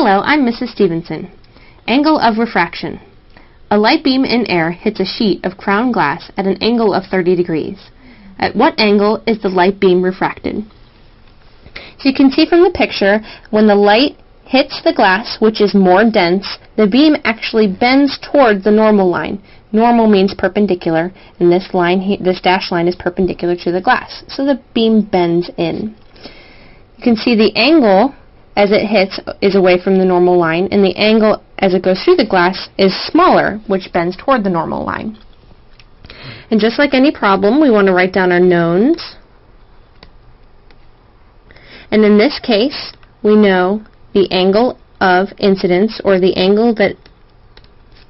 Hello, I'm Mrs. Stevenson. Angle of refraction. A light beam in air hits a sheet of crown glass at an angle of 30 degrees. At what angle is the light beam refracted? So you can see from the picture, when the light hits the glass, which is more dense, the beam actually bends towards the normal line. Normal means perpendicular, and this dashed line is perpendicular to the glass. So the beam bends in. You can see the angle as it hits is away from the normal line, and the angle as it goes through the glass is smaller, which bends toward the normal line. And just like any problem, we want to write down our knowns. And in this case, we know the angle of incidence, or the angle that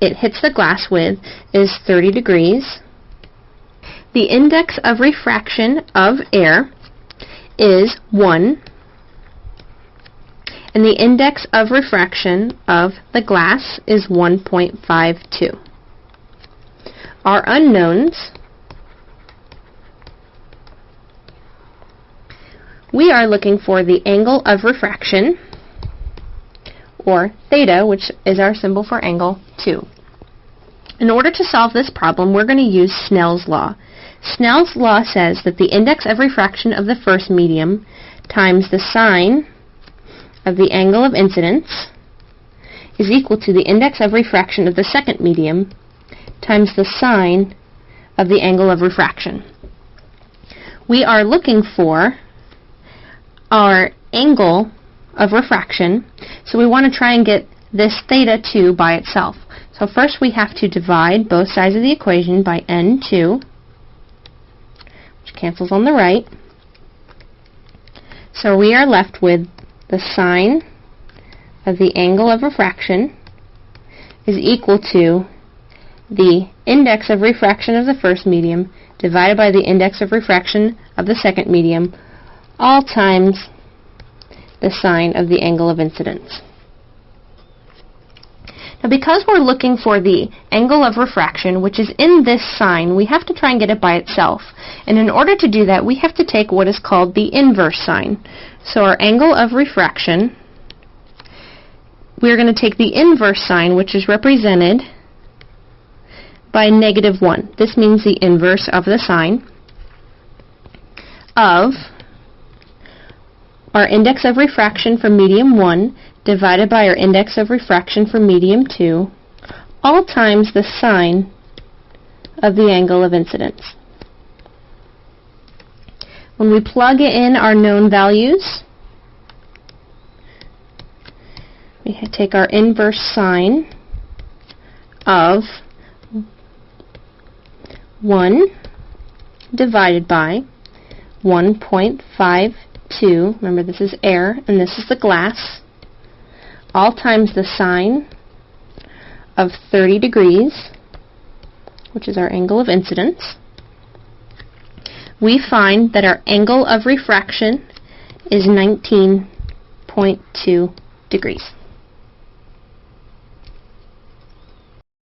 it hits the glass with, is 30 degrees. The index of refraction of air is 1. And the index of refraction of the glass is 1.52. Our unknowns, we are looking for the angle of refraction, or theta, which is our symbol for angle, 2. In order to solve this problem, we're going to use Snell's law. Snell's law says that the index of refraction of the first medium times the sine of the angle of incidence is equal to the index of refraction of the second medium times the sine of the angle of refraction. We are looking for our angle of refraction, so we want to try and get this theta 2 by itself. So first we have to divide both sides of the equation by n2, which cancels on the right. So we are left with the sine of the angle of refraction is equal to the index of refraction of the first medium divided by the index of refraction of the second medium, all times the sine of the angle of incidence. Now, because we're looking for the angle of refraction, which is in this sign, we have to try and get it by itself. And in order to do that, we have to take what is called the inverse sign. So our angle of refraction, we're going to take the inverse sign, which is represented by -1. This means the inverse of the sign of our index of refraction for medium 1 divided by our index of refraction for medium 2, all times the sine of the angle of incidence. When we plug in our known values, we take our inverse sine of 1 divided by 1.52, remember this is air and this is the glass, all times the sine of 30 degrees, which is our angle of incidence. We find that our angle of refraction is 19.2 degrees.